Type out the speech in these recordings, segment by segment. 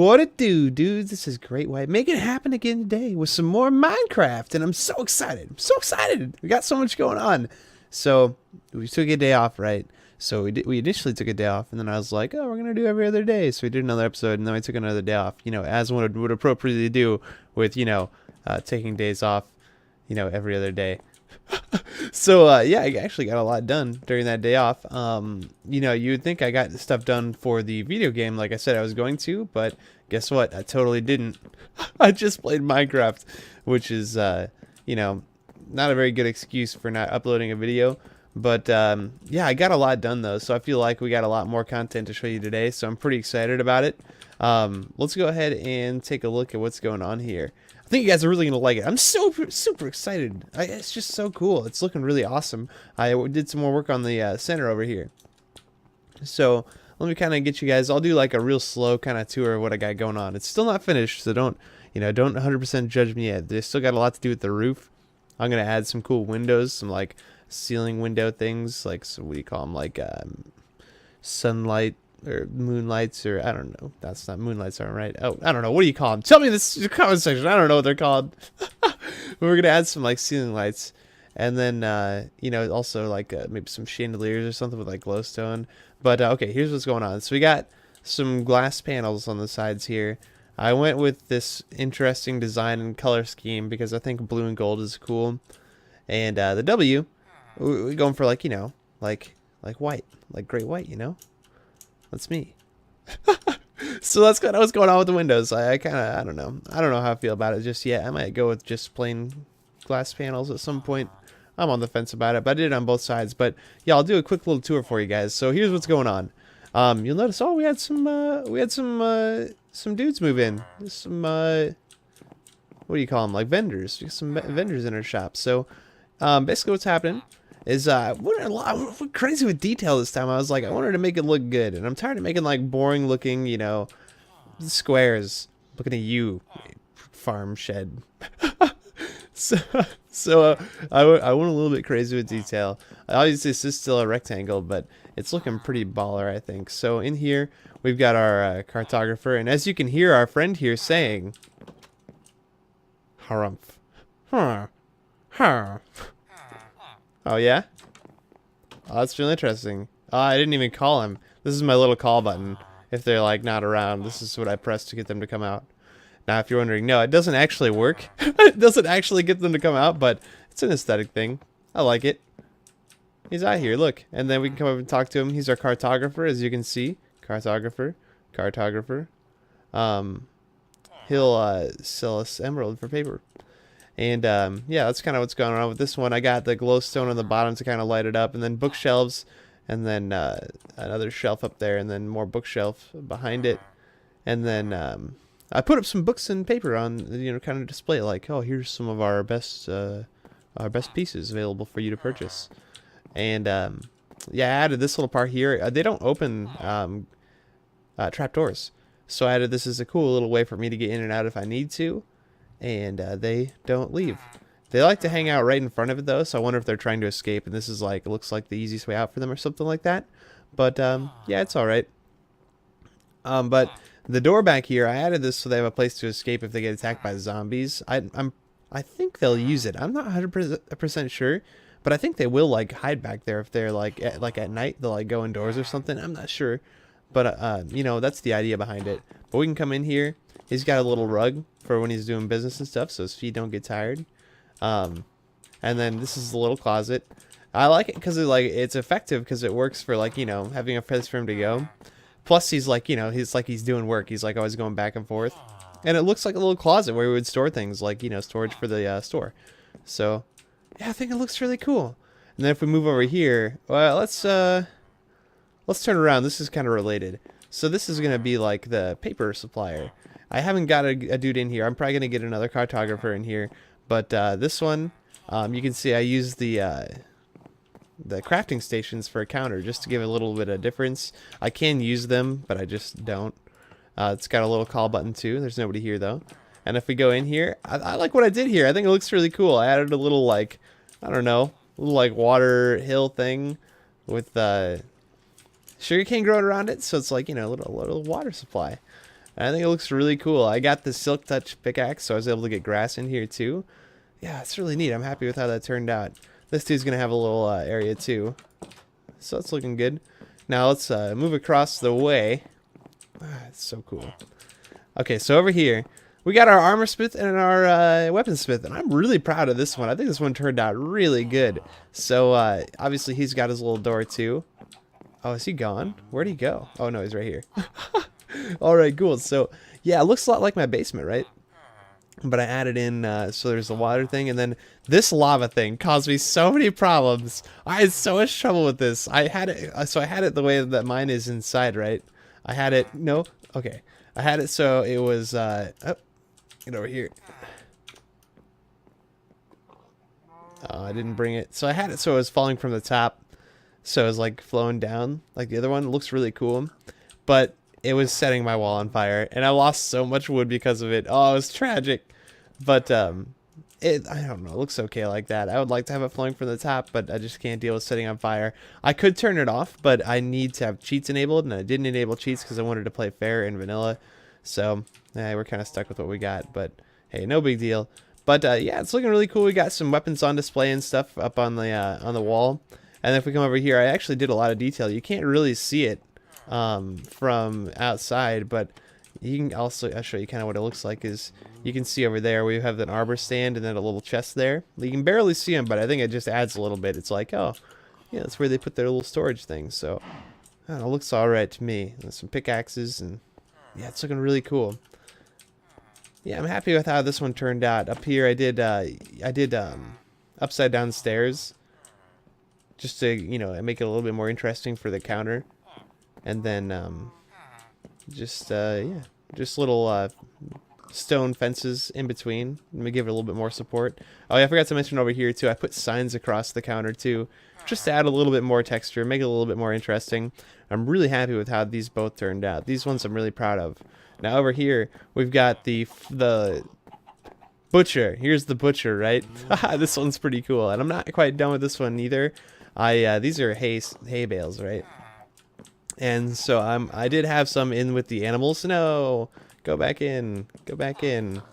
What it do, dudes? This is Great White making it happen again today with some more Minecraft, and I'm so excited. I'm so excited. We got so much going on. So we took a day off, right? So we initially took a day off, and then I was like, oh, we're gonna do every other day. So we did another episode, and then we took another day off. You know, as one would appropriately do with taking days off, every other day. So yeah, I actually got a lot done during that day off. You would think I got stuff done for the video game like I said I was going to, but guess what? I totally didn't. I just played Minecraft, which is not a very good excuse for not uploading a video. But yeah, I got a lot done though, so I feel like we got a lot more content to show you today, so I'm pretty excited about it. Let's go ahead and take a look at what's going on here. I think you guys are really going to like it. I'm super excited. It's just so cool. It's looking really awesome. I did some more work on the center over here. So let me kind of get you guys. I'll do like a real slow kind of tour of what I got going on. It's still not finished, so don't 100% judge me yet. They still got a lot to do with the roof. I'm going to add some cool windows, some like ceiling window things, like, so what do you call them, like sunlight or moonlights, or I don't know. That's not moonlights, aren't right? Oh, I don't know. What do you call them? Tell me this in the comment section. I don't know what they're called. We're gonna add some like ceiling lights, and then also like maybe some chandeliers or something with like glowstone. But okay, here's what's going on. So we got some glass panels on the sides here. I went with this interesting design and color scheme because I think blue and gold is cool, and the W, we're going for like like white, like Great White, That's me. So that's kind of what's going on with the windows. I don't know how I feel about it just yet. I might go with just plain glass panels at some point. I'm on the fence about it, but I did it on both sides. But yeah, I'll do a quick little tour for you guys. So here's what's going on. You'll notice, oh, we had some dudes move in. Some what do you call them? Like vendors. Some vendors in our shop. So basically what's happening is we're crazy with detail this time. I was like, I wanted to make it look good, and I'm tired of making like boring looking, squares. Looking at you, farm shed. so I went a little bit crazy with detail. Obviously, this is still a rectangle, but it's looking pretty baller, I think. So in here, we've got our cartographer, and as you can hear our friend here saying, harumph. Huh. Huh. Oh, yeah? Oh, that's really interesting. Oh, I didn't even call him. This is my little call button. If they're, like, not around, this is what I press to get them to come out. Now, if you're wondering, no, it doesn't actually work. It doesn't actually get them to come out, but it's an aesthetic thing. I like it. He's out here, look. And then we can come up and talk to him. He's our cartographer, as you can see. Cartographer. He'll sell us emerald for paper. And yeah, that's kind of what's going on with this one. I got the glowstone on the bottom to kind of light it up, and then bookshelves, and then another shelf up there, and then more bookshelf behind it. And then I put up some books and paper on, kind of display it, like, oh, here's some of our best pieces available for you to purchase. And yeah, I added this little part here. They don't open trapdoors, so I added this as a cool little way for me to get in and out if I need to. And they don't leave. They like to hang out right in front of it though, so I wonder if they're trying to escape, and this is like, looks like the easiest way out for them or something like that. But yeah, it's alright. But the door back here, I added this so they have a place to escape if they get attacked by zombies. I think they'll use it. I'm not 100% sure, but I think they will like hide back there if they're like at night. They'll like go indoors or something. I'm not sure, but that's the idea behind it. But we can come in here. He's got a little rug for when he's doing business and stuff, so his feet don't get tired. And then this is the little closet. I like it because it's effective because it works for like having a place for him to go. Plus he's like he's doing work. He's like always going back and forth, and it looks like a little closet where we would store things like storage for the store. So yeah, I think it looks really cool. And then if we move over here, well, let's turn around. This is kind of related. So this is gonna be like the paper supplier. I haven't got a dude in here. I'm probably gonna get another cartographer in here, but this one, you can see I use the crafting stations for a counter just to give a little bit of difference. I can use them, but I just don't. It's got a little call button too. There's nobody here though. And if we go in here, I like what I did here. I think it looks really cool. I added a little like, I don't know, little like water hill thing with sugarcane growing around it, so it's like a little water supply. And I think it looks really cool. I got the Silk Touch pickaxe, so I was able to get grass in here too. Yeah, it's really neat. I'm happy with how that turned out. This dude's gonna have a little area too, so it's looking good. Now let's move across the way. It's so cool. Okay, so over here we got our armor smith and our weaponsmith, and I'm really proud of this one. I think this one turned out really good. So obviously he's got his little door too. Oh, is he gone? Where'd he go? Oh no, he's right here. All right, cool. So yeah, it looks a lot like my basement, right? But I added in, so there's the water thing, and then this lava thing caused me so many problems. I had so much trouble with this. I had it, so I had it the way that mine is inside, right? I had it, no, okay. I had it so it was, oh, get over here. Oh, I didn't bring it. So I had it so it was falling from the top, so it was like flowing down, like the other one. It looks really cool, but it was setting my wall on fire, and I lost so much wood because of it. Oh, it was tragic. But I don't know, it looks okay like that. I would like to have it flowing from the top, but I just can't deal with setting on fire. I could turn it off, but I need to have cheats enabled, and I didn't enable cheats because I wanted to play fair in vanilla. So we're kind of stuck with what we got, but hey, no big deal. But yeah, it's looking really cool. We got some weapons on display and stuff up on the wall. And if we come over here, I actually did a lot of detail. You can't really see it from outside, but you can also, I'll show you kind of what it looks like. Is you can see over there we have an arbor stand and then a little chest there. You can barely see them, but I think it just adds a little bit. It's like, oh yeah, that's where they put their little storage thing. So I don't know, it looks all right to me. There's some pickaxes, and yeah, it's looking really cool. Yeah, I'm happy with how this one turned out. Up here I did upside down stairs just to, you know, make it a little bit more interesting for the counter. And then yeah, just little stone fences in between. Let me give it a little bit more support. Oh yeah, I forgot to mention over here too, I put signs across the counter too, just to add a little bit more texture, make it a little bit more interesting. I'm really happy with how these both turned out. These ones I'm really proud of. Now over here we've got the butcher. Here's the butcher, right? This one's pretty cool, and I'm not quite done with this one either. These are hay bales, right? And so I did have some in with the animals. No, go back in. Go back in.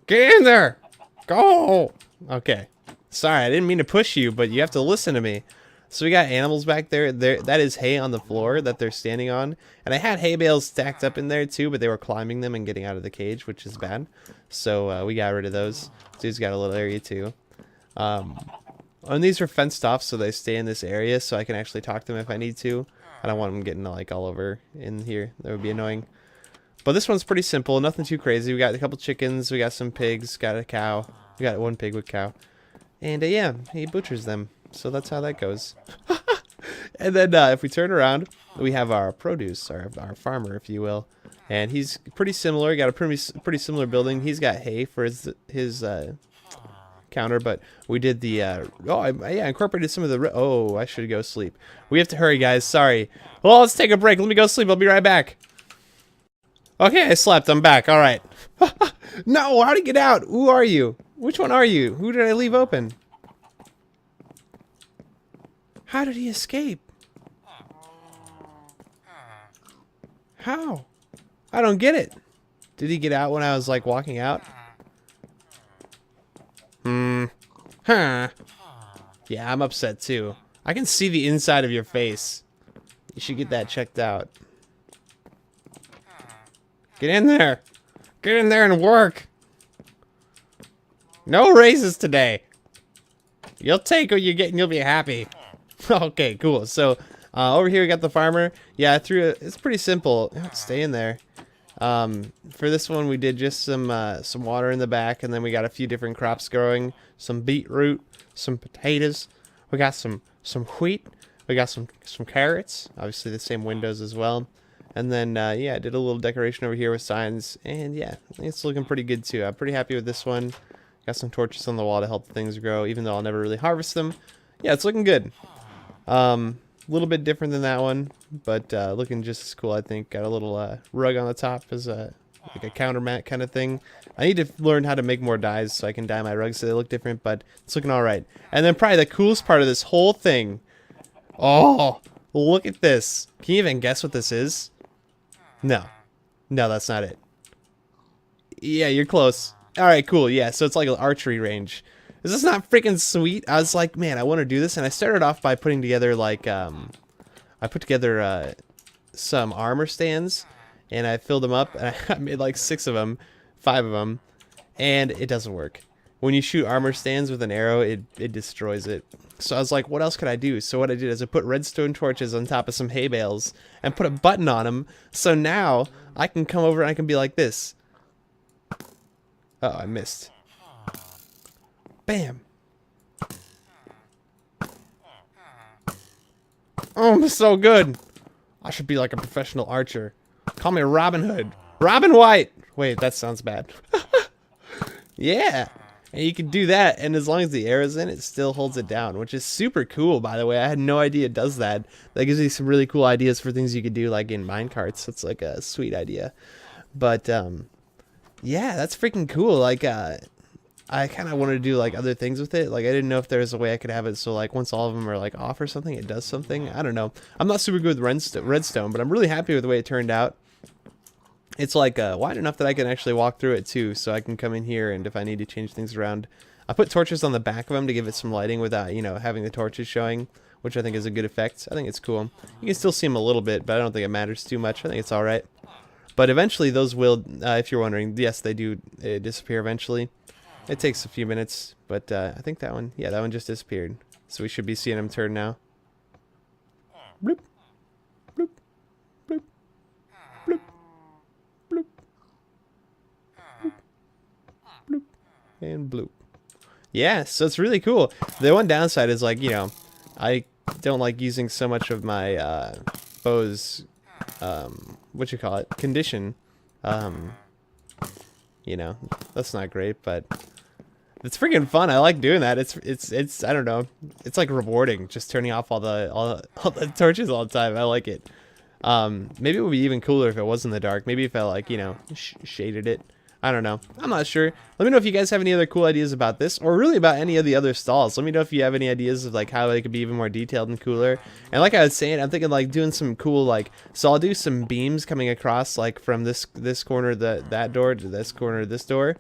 Get in there. Go. Okay. Sorry, I didn't mean to push you, but you have to listen to me. So we got animals back there. That is hay on the floor that they're standing on. And I had hay bales stacked up in there too, but they were climbing them and getting out of the cage, which is bad. So we got rid of those. Dude's got a little area too. And these are fenced off, so they stay in this area, so I can actually talk to them if I need to. I don't want them getting like all over in here. That would be annoying. But this one's pretty simple, nothing too crazy. We got a couple chickens, we got some pigs, got a cow. We got one pig with cow. And yeah, he butchers them. So that's how that goes. And then if we turn around, we have our produce, our farmer, if you will. And he's pretty similar. Got a pretty similar building. He's got hay for his counter, but we did the yeah, incorporated some of the oh, I should go sleep. We have to hurry, guys. Sorry. Well, let's take a break. Let me go sleep. I'll be right back. Okay, I slept. I'm back. All right. No, how'd he get out? Who are you? Which one are you? Who did I leave open? How did he escape? How? I don't get it. Did he get out when I was like walking out? Huh. Yeah, I'm upset too. I can see the inside of your face. You should get that checked out. Get in there. Get in there and work. No raises today. You'll take what you get and you'll be happy. Okay, cool. So over here we got the farmer. Yeah, I threw it. It's pretty simple. Stay in there. For this one we did just some water in the back, and then we got a few different crops growing. Some beetroot, some potatoes. We got some wheat. We got some carrots. Obviously the same windows as well. And then yeah, I did a little decoration over here with signs, and yeah, it's looking pretty good too. I'm pretty happy with this one. Got some torches on the wall to help things grow, even though I'll never really harvest them. Yeah, it's looking good. A little bit different than that one, but looking just as cool, I think. Got a little rug on the top as like a counter mat kind of thing. I need to learn how to make more dyes so I can dye my rugs so they look different, but it's looking all right. And then probably the coolest part of this whole thing. Oh, look at this. Can you even guess what this is? No. No, that's not it. Yeah, you're close. All right, cool. Yeah, so it's like an archery range. Is this not freaking sweet? I was like, man, I want to do this, and I started off by putting together like I put together some armor stands, and I filled them up, and I made like 6 of them, 5 of them, and it doesn't work. When you shoot armor stands with an arrow, it destroys it. So I was like, what else could I do? So what I did is I put redstone torches on top of some hay bales and put a button on them. So now I can come over and I can be like this. Oh, I missed. Bam. Oh, I'm so good. I should be like a professional archer. Call me Robin Hood. Robin White. Wait, that sounds bad. Yeah. And you can do that, and as long as the arrow's in, it still holds it down, which is super cool, by the way. I had no idea it does that. That gives you some really cool ideas for things you could do, like in minecarts. It's like a sweet idea. But, yeah, that's freaking cool. Like, I kind of wanted to do, like, other things with it. Like, I didn't know if there was a way I could have it so, like, once all of them are, like, off or something, it does something. I don't know. I'm not super good with redstone, but I'm really happy with the way it turned out. It's like wide enough that I can actually walk through it too, so I can come in here, and if I need to change things around, I put torches on the back of them to give it some lighting without, you know, having the torches showing, which I think is a good effect. I think it's cool. You can still see them a little bit, but I don't think it matters too much. I think it's all right. But eventually those will, if you're wondering, yes, they do disappear eventually. It takes a few minutes, but I think that one, yeah, that one just disappeared. So we should be seeing them turn now. Bloop. Bloop. Bloop. Bloop. Bloop. Bloop. And bloop. Yeah, so it's really cool. The one downside is, like, you know, I don't like using so much of my bow's condition. You know, that's not great, but it's freaking fun. I like doing that. It's I don't know. It's like rewarding just turning off all the torches all the time. I like it. Maybe it would be even cooler if it was in the dark. Maybe if I, like, you know, shaded it. I don't know. I'm not sure. Let me know if you guys have any other cool ideas about this, or really about any of the other stalls. Let me know if you have any ideas of, like, how they could be even more detailed and cooler. And like I was saying, I'm thinking, like, doing some cool, like, so I'll do some beams coming across, like, from this corner, that door to this corner, this door,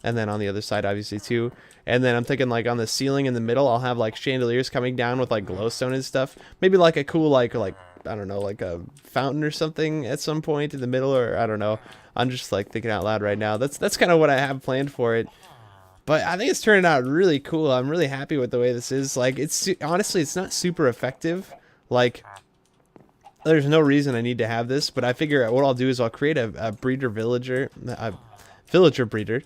and then on the other side, obviously, too. And then I'm thinking, like, on the ceiling in the middle, I'll have, like, chandeliers coming down with, like, glowstone and stuff. Maybe, like, a cool, like I don't know, like a fountain or something at some point in the middle, or I don't know. I'm just, like, thinking out loud right now. That's kind of what I have planned for it. But I think it's turning out really cool. I'm really happy with the way this is. Like, honestly, it's not super effective. Like, there's no reason I need to have this, but I figure what I'll do is I'll create a villager breeder.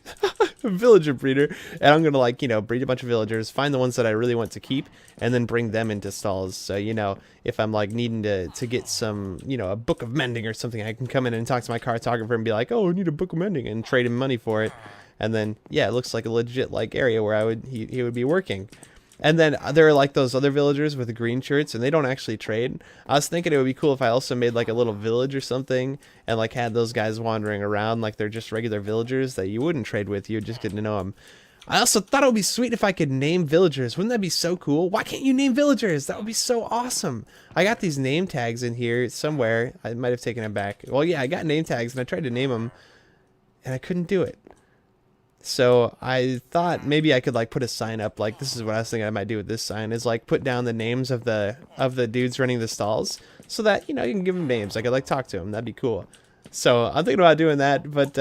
Villager breeder, and I'm gonna, like, you know, breed a bunch of villagers, find the ones that I really want to keep, and then bring them into stalls. So, you know, if I'm, like, needing to get some, you know, a book of mending or something, I can come in and talk to my cartographer and be like, oh, I need a book of mending, and trade him money for it. And then, yeah, it looks like a legit, like, area where he would be working. And then there are, like, those other villagers with the green shirts, and they don't actually trade. I was thinking it would be cool if I also made, like, a little village or something, and, like, had those guys wandering around like they're just regular villagers that you wouldn't trade with. You would just get to know them. I also thought it would be sweet if I could name villagers. Wouldn't that be so cool? Why can't you name villagers? That would be so awesome. I got these name tags in here somewhere. I might have taken them back. Well, yeah, I got name tags, and I tried to name them, and I couldn't do it. So I thought maybe I could, like, put a sign up. Like, this is what I was thinking I might do with this sign, is, like, put down the names of the dudes running the stalls, so that, you know, you can give them names. I could, like, talk to them. That'd be cool. So I'm thinking about doing that, but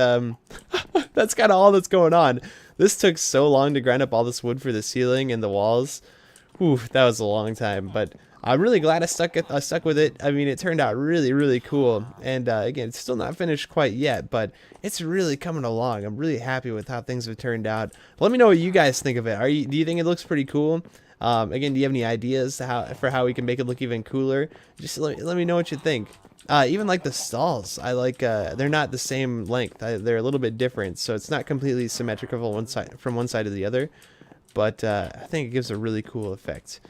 that's kind of all that's going on. This took so long to grind up all this wood for the ceiling and the walls. Ooh, that was a long time, but I'm really glad I stuck with it. I mean, it turned out really, really cool. And again, it's still not finished quite yet, but it's really coming along. I'm really happy with how things have turned out. Let me know what you guys think of it. Do you think it looks pretty cool? Again, do you have any ideas for how we can make it look even cooler? Just let me know what you think. Even like the stalls, I like they're not the same length. They're a little bit different, so it's not completely symmetrical from one side to the other. But I think it gives a really cool effect.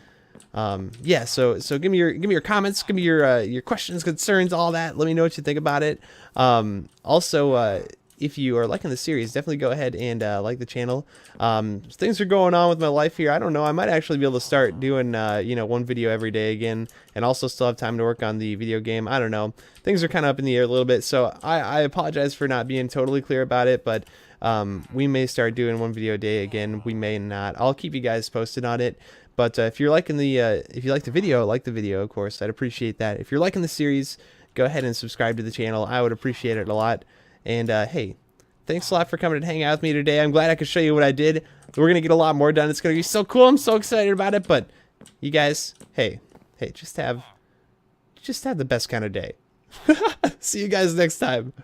Yeah, so give me your comments, give me your questions, concerns, all that. Let me know what you think about it. Also, if you are liking the series, definitely go ahead and like the channel. Things are going on with my life here. I don't know. I might actually be able to start doing, you know, one video every day again, and also still have time to work on the video game. I don't know. Things are kind of up in the air a little bit, so I apologize for not being totally clear about it, but we may start doing one video a day again. We may not. I'll keep you guys posted on it. But if you're liking the, if you like the video, of course. I'd appreciate that. If you're liking the series, go ahead and subscribe to the channel. I would appreciate it a lot. And hey, thanks a lot for coming and hanging out with me today. I'm glad I could show you what I did. We're gonna get a lot more done. It's gonna be so cool. I'm so excited about it. But you guys, hey, just have the best kind of day. See you guys next time.